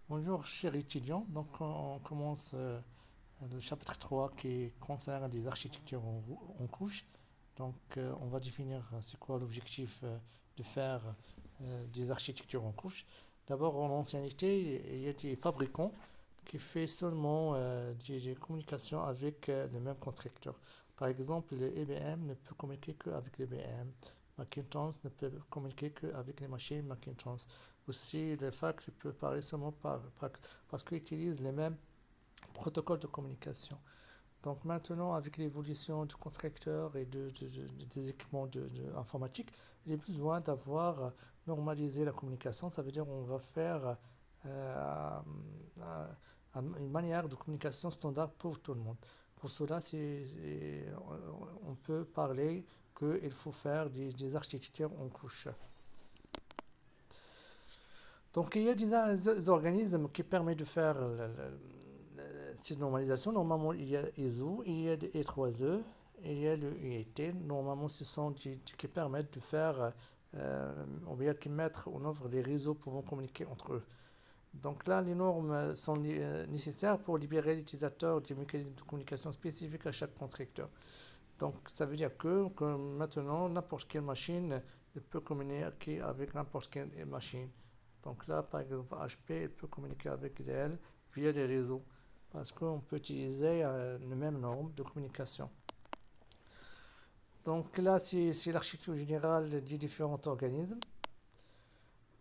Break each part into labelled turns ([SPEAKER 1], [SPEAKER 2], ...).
[SPEAKER 1] Bonjour chers étudiants, donc on commence le chapitre 3 qui concerne les architectures en couche. Donc on va définir c'est quoi l'objectif de faire des architectures en couche. D'abord en ancienneté, il y a des fabricants qui font seulement des communications avec le même constructeur. Par exemple, le IBM ne peut communiquer qu'avec l'IBM. Macintosh ne peut communiquer qu'avec les machines Macintosh. Aussi, le fax peut parler seulement par fax parce qu'ils utilisent les mêmes protocoles de communication. Donc maintenant, avec l'évolution du constructeur et des équipements informatiques, il y a besoin d'avoir normalisé la communication. Ça veut dire qu'on va faire euh, euh, une manière de communication standard pour tout le monde. Pour cela, on peut parler qu'il faut faire des architectures en couche. Donc il y a des organismes qui permettent de faire cette normalisation. Normalement, il y a ISO, il y a des E3E, il y a le UIT. Normalement, ce sont qui permettent de faire, ou bien qui mettent en œuvre les réseaux pouvant communiquer entre eux. Donc là, les normes sont nécessaires pour libérer l'utilisateur des mécanismes de communication spécifiques à chaque constructeur. Donc ça veut dire que maintenant, n'importe quelle machine peut communiquer avec n'importe quelle machine. Donc là, par exemple, HP peut communiquer avec Dell via les réseaux parce qu'on peut utiliser les mêmes normes de communication. Donc là, c'est l'architecture générale des différents organismes.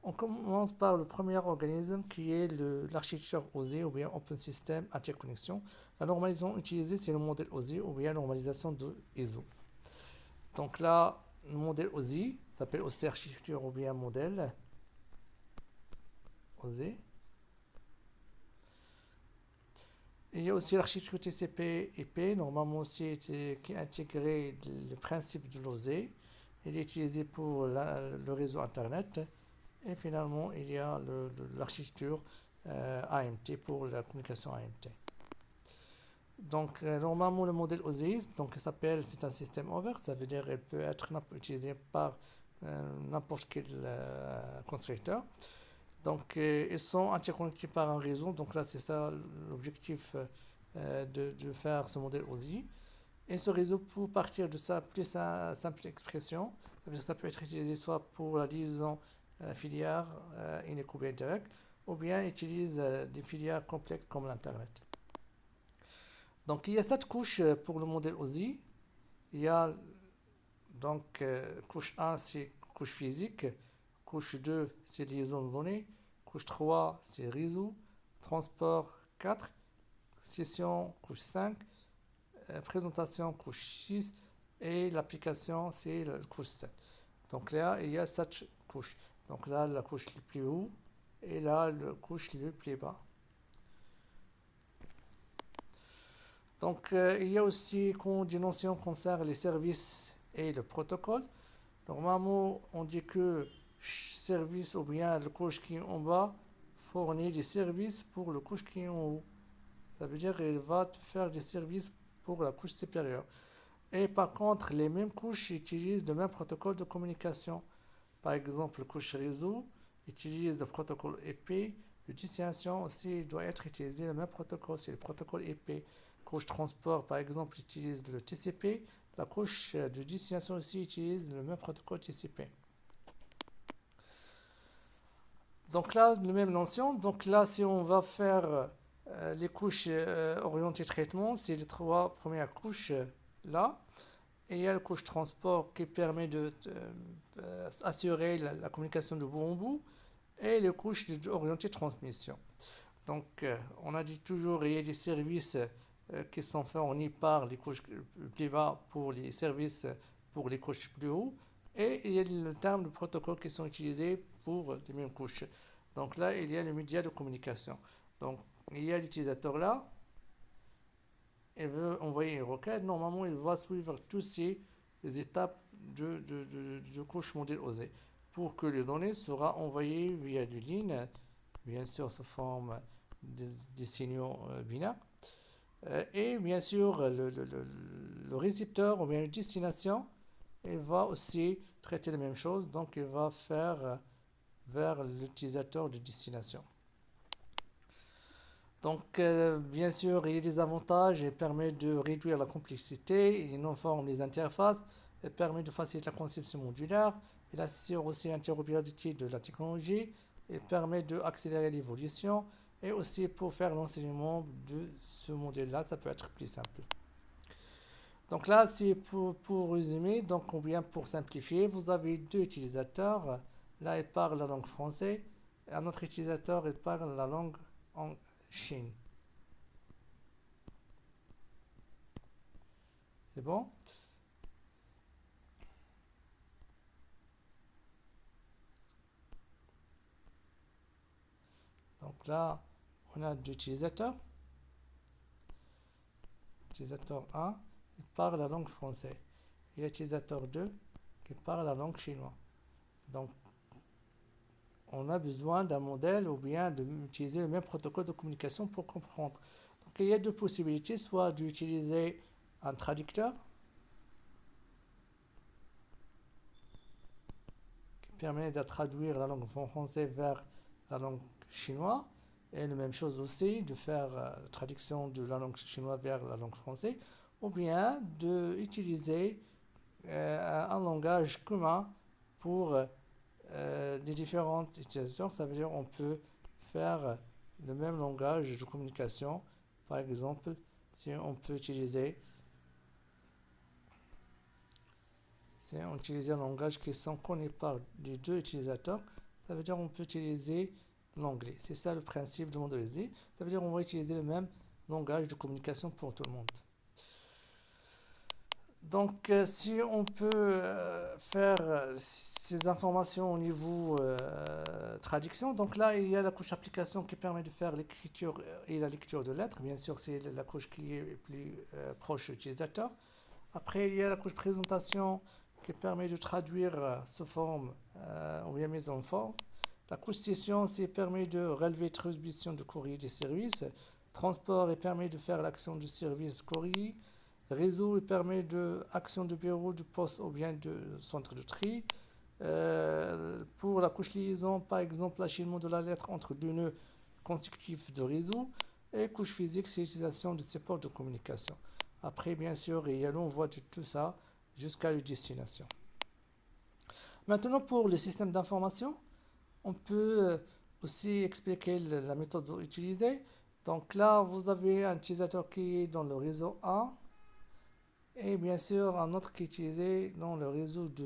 [SPEAKER 1] On commence par le premier organisme qui est l'architecture OSI ou bien Open System Interconnection. La normalisation utilisée, c'est le modèle OSI ou bien normalisation de ISO. Donc là, le modèle OSI s'appelle aussi architecture ou bien modèle OSI. Il y a aussi l'architecture TCP/IP, normalement aussi qui intègre le principe de l'OSI. Il est utilisé pour le réseau Internet. Et finalement, il y a l'architecture AMT pour la communication AMT. Donc, normalement, le modèle OSI, donc, c'est un système ouvert, ça veut dire qu'il peut être utilisé par n'importe quel constructeur. Donc, ils sont interconnectés par un réseau. Donc là, c'est ça l'objectif de faire ce modèle OSI. Et ce réseau, pour partir de sa plus simple expression, ça peut être utilisé soit pour la liaison filière unique ou bien direct, ou bien utilise des filières complexes comme l'Internet. Donc il y a cette couche pour le modèle OSI. Il y a donc couche 1, c'est couche physique, couche 2, c'est liaison de données, couche 3, c'est réseau, transport 4, session couche 5, présentation couche 6 et l'application c'est la couche 7. Donc là, il y a 7 couches. Donc là, la couche le plus haut et là, la couche le plus bas. Donc il y a aussi des notions concernant les services et le protocole. Normalement, on dit que service ou bien le couche qui est en bas fournit des services pour le couche qui est en haut. Ça veut dire qu'il va faire des services pour la couche supérieure. Et par contre, les mêmes couches utilisent le même protocole de communication. Par exemple, la couche réseau utilise le protocole IP. Le destination aussi doit être utilisé le même protocole, c'est le protocole IP. Couche transport, par exemple, utilise le TCP. La couche de destination aussi utilise le même protocole TCP. Donc là, la même notion. Donc là, si on va faire les couches orientées traitement, c'est les trois premières couches là. Et il y a la couche transport qui permet d'assurer la communication de bout en bout. Et les couches orientées transmission. Donc, on a dit toujours il y a des services qui sont fournis par les couches plus bas pour les services pour les couches plus haut. Et il y a le terme de protocole qui sont utilisés pour les mêmes couches. Donc là, il y a les médias de communication. Donc, il y a l'utilisateur là, il veut envoyer une requête. Normalement, il va suivre toutes ces étapes de couche modèle OSE pour que les données soient envoyées via du ligne, bien sûr sous forme des signaux binaires. Et bien sûr, le récepteur ou bien la destination, il va aussi traiter la même chose, donc il va faire vers l'utilisateur de destination. Donc, bien sûr, il y a des avantages, il permet de réduire la complexité, il informe les interfaces, il permet de faciliter la conception modulaire, il assure aussi l'interopérabilité de la technologie, il permet d'accélérer l'évolution, et aussi pour faire l'enseignement de ce modèle-là, ça peut être plus simple. Donc là, c'est pour résumer, donc ou bien pour simplifier, vous avez deux utilisateurs. Là, il parle la langue française, et un autre utilisateur, il parle la langue en Chine. C'est bon? Donc là, on a deux utilisateurs. Utilisateur 1, il parle la langue française. Et l'utilisateur 2, qui parle la langue chinoise. Donc, on a besoin d'un modèle ou bien d'utiliser le même protocole de communication pour comprendre. Donc, il y a deux possibilités, soit d'utiliser un traducteur qui permet de traduire la langue française vers la langue chinoise, et la même chose aussi de faire la traduction de la langue chinoise vers la langue française, ou bien d'utiliser un langage commun pour les différentes utilisations. Ça veut dire qu'on peut faire le même langage de communication. Par exemple, si on peut utiliser, si on utilise un langage qui sont connus par les deux utilisateurs, ça veut dire qu'on peut utiliser l'anglais. C'est ça le principe du modélisé. Ça veut dire qu'on va utiliser le même langage de communication pour tout le monde. Donc, si on peut faire ces informations au niveau traduction, donc là, il y a la couche application qui permet de faire l'écriture et la lecture de lettres. Bien sûr, c'est la couche qui est plus proche de l'utilisateur. Après, il y a la couche présentation qui permet de traduire sous forme ou bien mise en forme. La couche session, c'est permet de relever transmission de courrier des services. Transport, il permet de faire l'action du service courrier. Réseau, il permet de action de bureau, de poste ou bien de centre de tri. Pour la couche liaison, par exemple, l'acheminement de la lettre entre deux nœuds consécutifs de réseau. Et couche physique, c'est l'utilisation de support de communication. Après, bien sûr, il y a l'envoi de tout ça jusqu'à la destination. Maintenant, pour le système d'information, on peut aussi expliquer la méthode utilisée. Donc là, vous avez un utilisateur qui est dans le réseau 1 et bien sûr un autre qui est utilisé dans le réseau 2.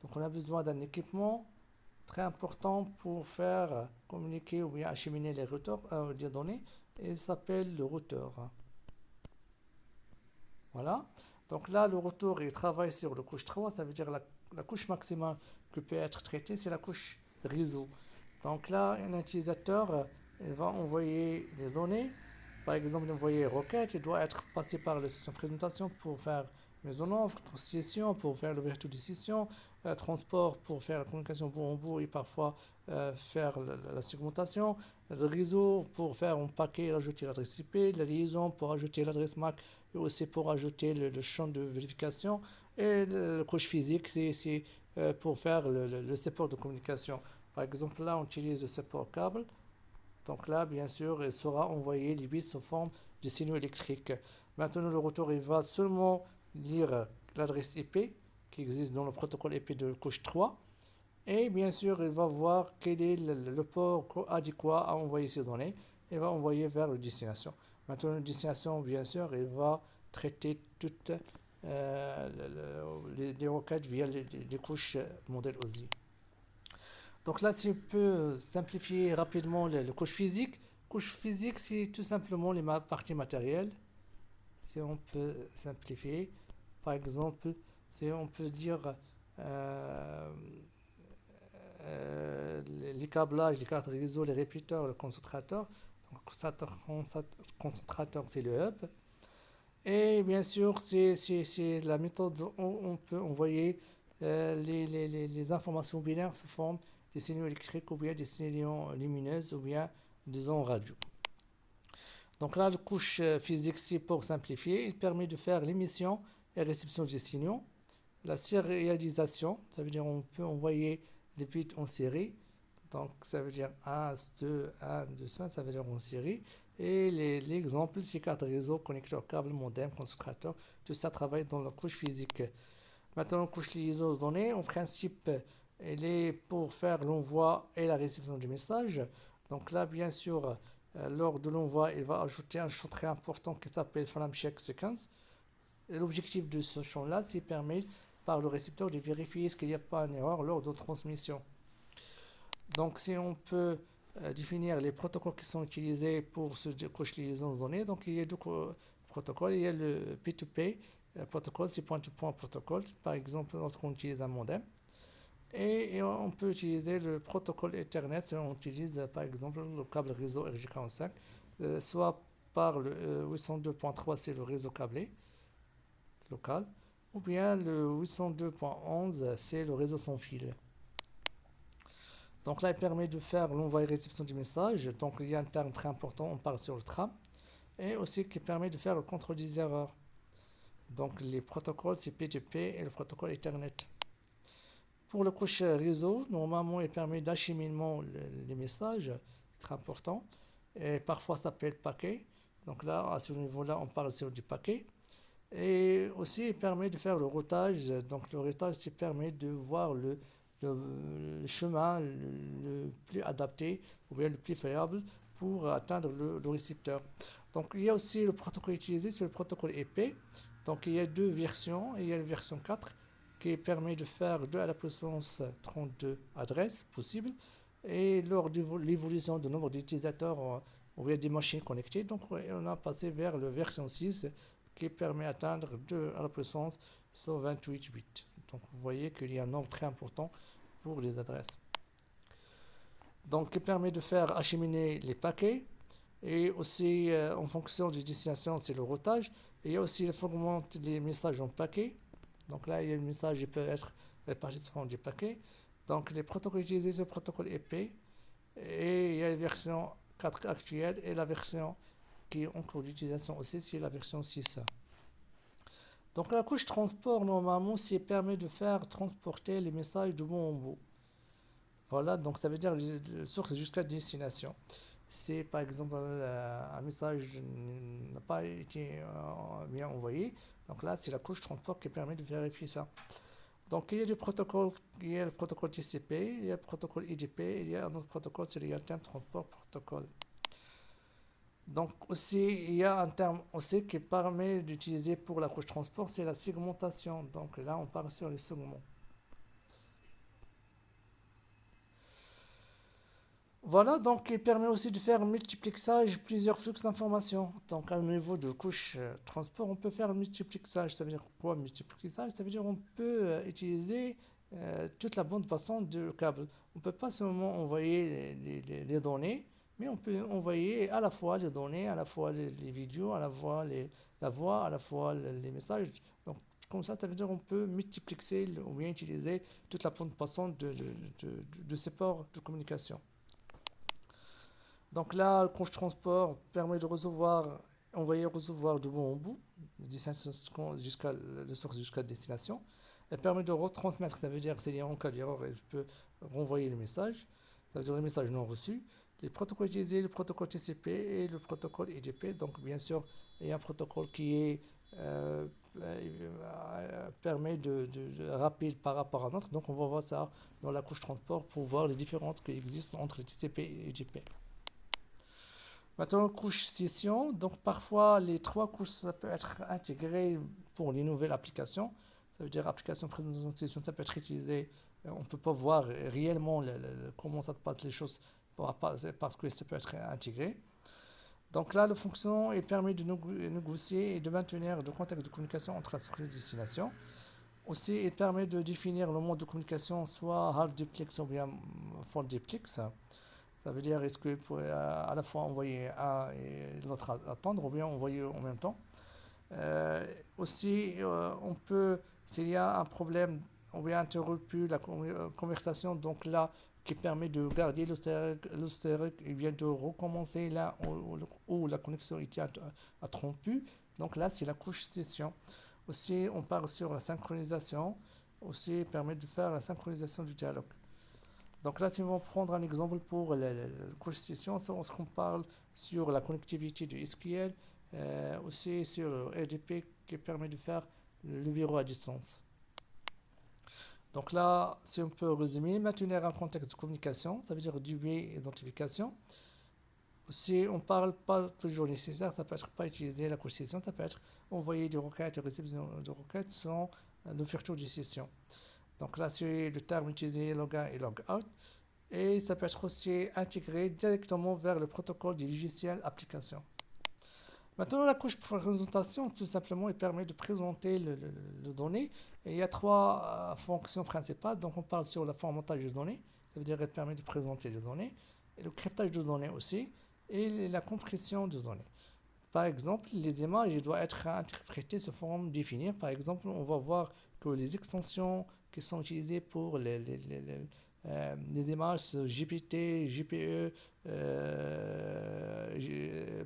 [SPEAKER 1] Donc on a besoin d'un équipement très important pour faire communiquer ou bien acheminer les données, et il s'appelle le routeur. Voilà. Donc là, le routeur il travaille sur le couche 3, ça veut dire la couche maximale qui peut être traitée, c'est la couche réseau. Donc là, un utilisateur il va envoyer les données. Par exemple, envoyer requête, il doit être passé par la session présentation pour faire mise en œuvre, session pour faire l'ouverture de session, transport pour faire la communication bout en bout et parfois faire la segmentation, le réseau pour faire un paquet et ajouter l'adresse IP, la liaison pour ajouter l'adresse MAC et aussi pour ajouter le champ de vérification, et le couche physique, c'est pour faire le support de communication. Par exemple, là, on utilise le support câble. Donc là, bien sûr, il sera envoyé les bits sous forme de signaux électriques. Maintenant, le routeur il va seulement lire l'adresse IP qui existe dans le protocole IP de couche 3. Et bien sûr, il va voir quel est le port adéquat à envoyer ces données. Il va envoyer vers la destination. Maintenant, la destination, bien sûr, il va traiter toutes les requêtes via les couches modèle OSI. Donc là, si on peut simplifier rapidement la couche physique. Couche physique, c'est tout simplement les parties matérielles. Si on peut simplifier, par exemple, si on peut dire euh, les câblages, les cartes réseau, les répéteurs, le concentrateur. Donc, concentrateur, c'est le hub. Et bien sûr, c'est la méthode où on peut envoyer les informations binaires sous forme des signaux électriques ou bien des signaux lumineux ou bien des ondes radio. Donc là, la couche physique, c'est pour simplifier. Il permet de faire l'émission et réception des signaux. La sérialisation, ça veut dire on peut envoyer les bits en série. Donc, ça veut dire 1, 2, 1, 2, ça veut dire en série. Et l'exemple, c'est carte réseau, connecteur, câble, modem, concentrateur. Tout ça travaille dans la couche physique. Maintenant, la couche liaison de données, en principe, elle est pour faire l'envoi et la réception du message. Donc là, bien sûr, lors de l'envoi, il va ajouter un champ très important qui s'appelle Frame Check Sequence. L'objectif de ce champ-là, c'est permettre par le récepteur de vérifier ce qu'il n'y a pas une erreur lors de transmission. Donc, si on peut définir les protocoles qui sont utilisés pour ce couche liaison de données, donc il y a deux protocoles. Il y a le P2P protocole, c'est point-to-point protocole, par exemple lorsqu'on utilise un modem. Et on peut utiliser le protocole Ethernet si on utilise par exemple le câble réseau RJ45, soit par le 802.3, c'est le réseau câblé local, ou bien le 802.11, c'est le réseau sans fil. Donc là, il permet de faire l'envoi et réception du message. Donc il y a un terme très important, on parle sur le tram. Et aussi qui permet de faire le contrôle des erreurs. Donc les protocoles, c'est P2P et le protocole Ethernet. Pour le couche réseau, normalement, il permet d'acheminement les messages, très important. Et parfois, ça peut être paquet. Donc là, à ce niveau-là, on parle sur du paquet. Et aussi, il permet de faire le routage. Donc le routage, ça permet de voir le chemin le plus adapté ou bien le plus fiable pour atteindre le récepteur. Donc il y a aussi le protocole utilisé, c'est le protocole EP. Donc il y a deux versions, il y a la version 4 qui permet de faire 2 à la puissance 32 adresses possibles. Et lors de l'évolution du nombre d'utilisateurs ou bien des machines connectées, donc on a passé vers la version 6 qui permet d'atteindre 2 à la puissance 128 bits. Donc vous voyez qu'il y a un nombre très important pour les adresses. Donc qui permet de faire acheminer les paquets et aussi en fonction des destinations, c'est le routage. Et il y a aussi le fragment des messages en paquets. Donc là, il y a le message qui peut être réparti sur des paquets. Donc les protocoles utilisés, c'est le protocole EP. Et il y a la version 4 actuelle et la version qui est en cours d'utilisation aussi, c'est la version 6. Donc la couche transport, normalement, ça permet de faire transporter les messages de bout en bout. Voilà, donc ça veut dire les sources jusqu'à destination. Si par exemple un message n'a pas été bien envoyé, donc là c'est la couche transport qui permet de vérifier ça. Donc il y a des protocoles, il y a le protocole TCP, il y a le protocole IDP, il y a un autre protocole, c'est le Real-Time Transport Protocol. Donc aussi, il y a un terme aussi qui permet d'utiliser pour la couche transport, c'est la segmentation. Donc là, on parle sur les segments. Voilà, donc il permet aussi de faire un multiplexage, plusieurs flux d'informations. Donc à un niveau de couche transport, on peut faire un multiplexage. Ça veut dire quoi multiplexage? Ça veut dire qu'on peut utiliser toute la bande passante du câble. On ne peut pas seulement envoyer les données, mais on peut envoyer à la fois les données, à la fois les vidéos, à la fois la voix, à la fois les messages. Donc comme ça veut dire qu'on peut multiplexer ou bien utiliser toute la bande passante de ces ports de communication. Donc là, le couche transport permet de recevoir, envoyer et recevoir de bout en bout, jusqu'à la source jusqu'à destination. Elle permet de retransmettre, ça veut dire que c'est en cas d'erreur, elle peut renvoyer le message, ça veut dire le message non reçu. Les protocoles utilisés, le protocole TCP et le protocole IDP. Donc bien sûr, il y a un protocole qui est permet de rapide par rapport à un autre. Donc on va voir ça dans la couche transport pour voir les différences qui existent entre le TCP et IDP. Maintenant, couche session. Donc, parfois, les trois couches, ça peut être intégré pour les nouvelles applications. Ça veut dire, application présente session, ça peut être utilisé. On ne peut pas voir réellement comment ça se passe les choses parce que ça peut être intégré. Donc là, la fonction permet de négocier et de maintenir le contexte de communication entre la source et la destination. Aussi, il permet de définir le mode de communication, soit half duplex ou bien full duplex. Ça veut dire est-ce que vous pouvez à la fois envoyer un et l'autre attendre ou bien envoyer en même temps. Aussi, on peut, s'il y a un problème, on bien interrompu la conversation, donc là, qui permet de garder l'historique et bien de recommencer là où la connexion était interrompue. Donc là, c'est la couche session. Aussi, on parle sur la synchronisation. Aussi, permet de faire la synchronisation du dialogue. Donc là, si on va prendre un exemple pour la couche session, on se parle sur la connectivité du SQL, aussi sur RDP qui permet de faire le bureau à distance. Donc là, si on peut résumer, maintenir un contexte de communication, ça veut dire du et identification. Si on ne parle pas toujours nécessaire, ça peut être pas utiliser la couche session, ça peut être envoyer des requêtes et réception de requêtes sans l'ouverture de session. Donc là, c'est le terme utilisé login et logout. Et ça peut être aussi intégré directement vers le protocole du logiciel application. Maintenant, la couche présentation, tout simplement, il permet de présenter le données. Et il y a trois fonctions principales. Donc, on parle sur le formatage de données. Ça veut dire qu'elle permet de présenter les données. Et le cryptage de données aussi. Et la compression de données. Par exemple, les images doivent être interprétées sous forme définie. Par exemple, on va voir que les extensions qui sont utilisées pour les images GPT, GPE,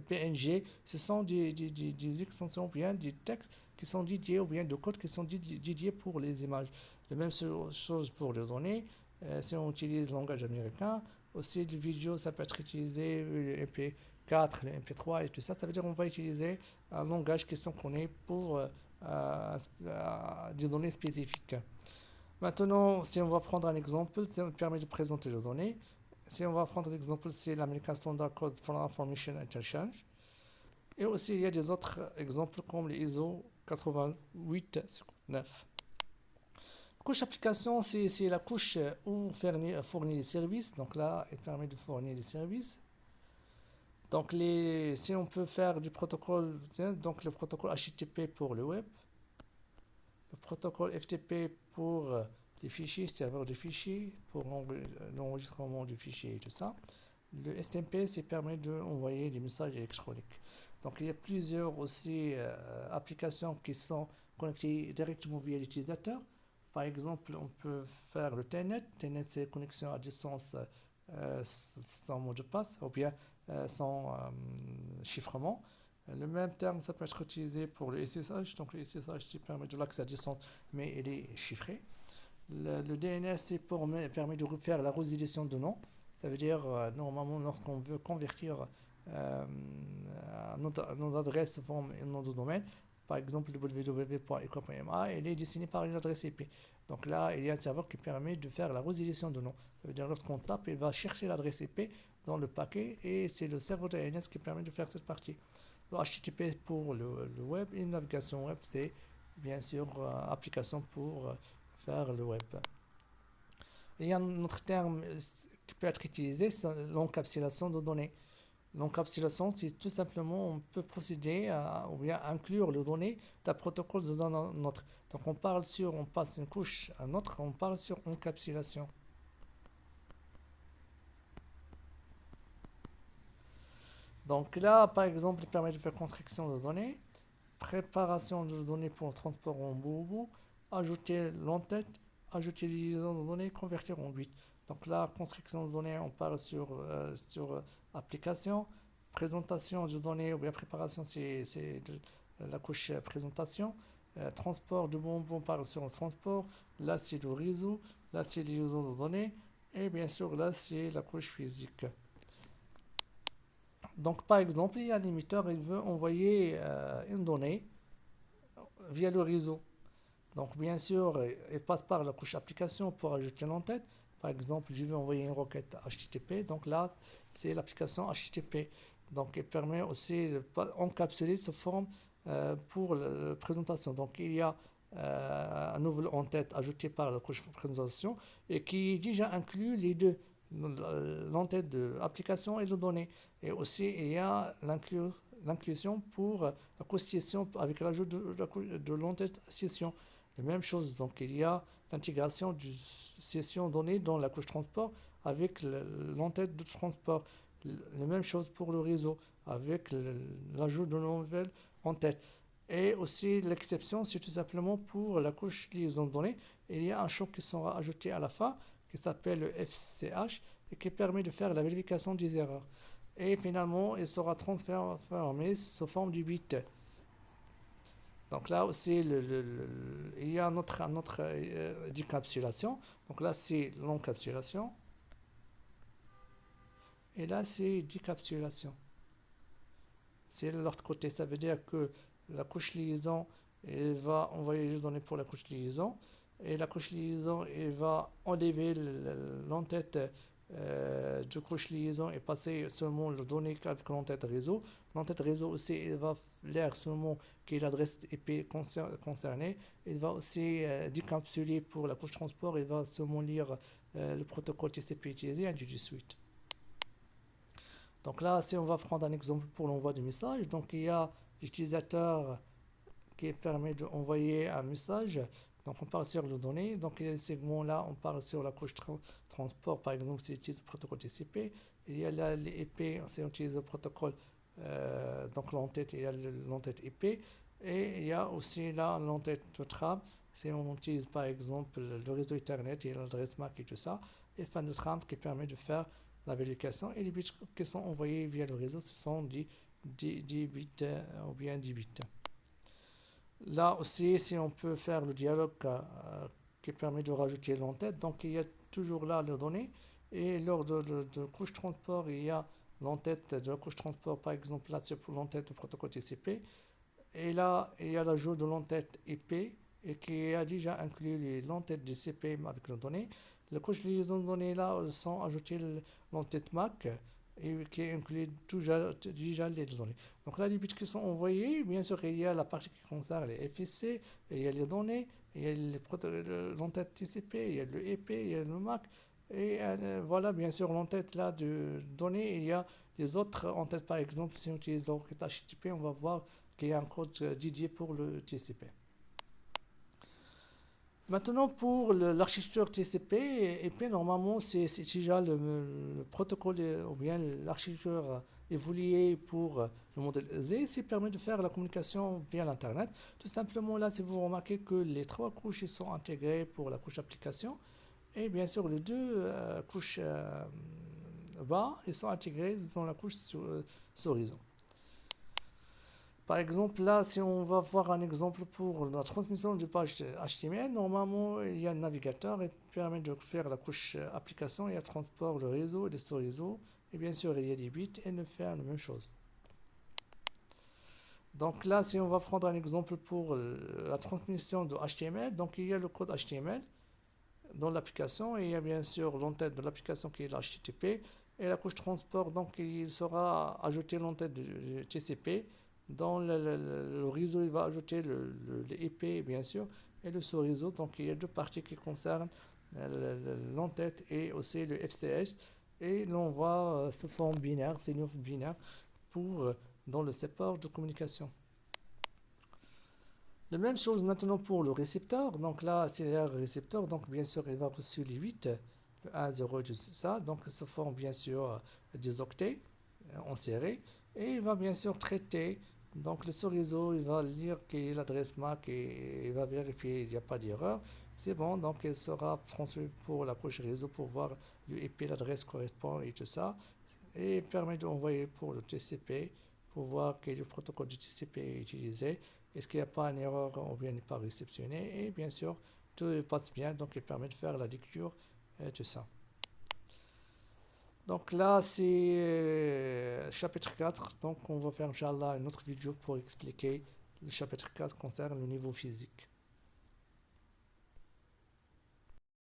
[SPEAKER 1] PNG, ce sont des extensions ou bien des textes qui sont dédiés ou bien de codes qui sont dédiés pour les images. La même chose pour les données. Si on utilise le langage américain, aussi les vidéos, ça peut être utilisé, MP4, le MP3 et tout ça. Ça veut dire qu'on va utiliser un langage qui sont connus pour des données spécifiques. Maintenant, si on va prendre un exemple, ça me permet de présenter les données. Si on va prendre l'exemple, c'est l'American Standard Code for Information Interchange. Et aussi, il y a des autres exemples comme les ISO 8859. Couche application, c'est la couche où on fournit les services. Donc là, elle permet de fournir les services. Donc, si on peut faire du protocole, donc le protocole HTTP pour le web, le protocole FTP pour les fichiers, serveur de fichiers, pour l'enregistrement du fichier et tout ça. Le STMP, ça permet d'envoyer des messages électroniques. Donc, il y a plusieurs aussi applications qui sont connectées directement via l'utilisateur. Par exemple, on peut faire le Telnet. Telnet, c'est connexion à distance sans mot de passe ou bien sans chiffrement. Le même terme, ça peut être utilisé pour le SSH. Donc, le SSH permet de l'accès à distance, mais il est chiffré. Le DNS permet de faire la résolution de nom. Ça veut dire, normalement, lorsqu'on veut convertir notre adresse forme un nom de domaine, par exemple www.eco.ma, elle est dessinée par une adresse IP. Donc là, il y a un serveur qui permet de faire la résolution de nom. Ça veut dire lorsqu'on tape, il va chercher l'adresse IP dans le paquet et c'est le serveur DNS qui permet de faire cette partie. Le HTTP pour le web et la navigation web, c'est bien sûr application pour faire le web. Il y a un autre terme qui peut être utilisé, c'est l'encapsulation de données. L'encapsulation, c'est tout simplement, on peut procéder ou bien inclure les données d'un protocole dans un autre. Donc on passe une couche à une autre, on parle sur encapsulation. Donc là, par exemple, il permet de faire construction de données, préparation de données pour le transport en bout au bout, ajouter l'entête, ajouter les liaisons de données, convertir en bits. Donc là, construction de données, on parle sur application, présentation de données ou bien préparation, c'est la couche présentation. Transport de bonbons, on parle sur le transport. Là, c'est le réseau. Là, c'est les liaisons de données. Et bien sûr, là, c'est la couche physique. Donc, par exemple, il y a un émetteur, il veut envoyer une donnée via le réseau. Donc, bien sûr, il passe par la couche application pour ajouter l'entête. Par exemple, je veux envoyer une requête HTTP. Donc là, c'est l'application HTTP. Donc, elle permet aussi d'encapsuler ce forme pour la présentation. Donc, il y a un nouvel entête ajouté par la couche présentation et qui déjà inclut les deux, l'entête de l'application et de données. Et aussi, il y a l'inclusion pour la couche session avec l'ajout de l'entête session. La même chose, donc il y a l'intégration du session donnée dans la couche transport avec l'entête de transport. La même chose pour le réseau avec l'ajout de nouvelles entêtes. Et aussi l'exception, c'est tout simplement pour la couche liaison de données. Il y a un champ qui sera ajouté à la fin qui s'appelle le FCH et qui permet de faire la vérification des erreurs. Et finalement, il sera transformé sous forme du bit. Donc là aussi, il y a un autre décapsulation. Donc là, c'est l'encapsulation. Et là, c'est décapsulation. C'est de l'autre côté. Ça veut dire que la couche liaison, elle va envoyer les données pour la couche liaison. Et la couche liaison, elle va enlever l'entête de couche liaison et passer seulement les données avec l'entête réseau. L'entête réseau aussi, elle va lire seulement quelle l'adresse IP concernée. Elle va aussi décapsuler pour la couche transport. Elle va seulement lire le protocole TCP utilisé et ainsi de suite. Donc là, si on va prendre un exemple pour l'envoi du message, donc il y a l'utilisateur qui permet d'envoyer un message. Donc on parle sur les données. Donc il y a le segment là, on parle sur la couche transport, par exemple, si on utilise le protocole TCP. Il y a là les IP, si on utilise le protocole, donc l'entête, il y a l'entête IP. Et il y a aussi là l'entête de trame. Si on utilise par exemple le réseau Ethernet, il y a l'adresse MAC et tout ça. Et fin de trame qui permet de faire la vérification. Et les bits qui sont envoyés via le réseau, ce sont 10 bits ou bien 10 bits. Là aussi, si on peut faire le dialogue qui permet de rajouter l'entête, donc il y a toujours là les données. Et lors de couche transport, il y a l'entête de la couche transport, par exemple là c'est pour l'entête du protocole TCP. Et là, il y a l'ajout de l'entête IP et qui a déjà inclus l'entête du CP avec les données. Les couches de liaison de données là sont ajoutées l'entête MAC et qui inclut déjà les données. Donc là, les bits qui sont envoyés, bien sûr, il y a la partie qui concerne les FSC, il y a les données, il y a l'entête TCP, il y a le EP, il y a le MAC. Et voilà, bien sûr, l'entête là de données, il y a les autres entêtes, par exemple, si on utilise l'entête HTTP, on va voir qu'il y a un code dédié pour le TCP. Maintenant, pour l'architecture TCP, et puis normalement, c'est déjà le protocole ou bien l'architecture évoluée pour le modèle Z, qui permet de faire la communication via l'Internet. Tout simplement, là, si vous remarquez que les trois couches sont intégrées pour la couche application, et bien sûr, les deux couches bas, ils sont intégrées dans la couche sur réseau. Par exemple, là, si on va voir un exemple pour la transmission de page HTML, normalement, il y a un navigateur qui permet de faire la couche application, il y a transport, le réseau et le sous-réseau. Et bien sûr, il y a des bits et ne faire la même chose. Donc là, si on va prendre un exemple pour la transmission de HTML, donc il y a le code HTML dans l'application et il y a bien sûr l'entête de l'application qui est l'HTTP et la couche transport, donc il sera ajouté l'entête du TCP. Dans le réseau, il va ajouter l'IP, bien sûr, et le sous-réseau. Donc, il y a deux parties qui concernent l'entête et aussi le FCS. Et l'envoi sous forme binaire, signaux binaire, pour dans le support de communication. La même chose maintenant pour le récepteur. Donc là, c'est le récepteur. Donc, bien sûr, il va recevoir les 8, le 1, 0, tout ça. Donc, sous forme, bien sûr, des octets en série. Et il va bien sûr traiter. Donc le sous-réseau, il va lire quelle est l'adresse MAC et il va vérifier qu'il n'y a pas d'erreur. C'est bon, donc il sera transmis pour la couche réseau pour voir l'IP, l'adresse correspond et tout ça. Et il permet d'envoyer pour le TCP pour voir quel est le protocole du TCP utilisé. Est-ce qu'il n'y a pas une erreur ou bien n'est pas réceptionné. Et bien sûr, tout passe bien, donc il permet de faire la lecture et tout ça. Donc là, c'est chapitre 4. Donc on va faire, Inch'Allah, une autre vidéo pour expliquer le chapitre 4 concernant le niveau physique.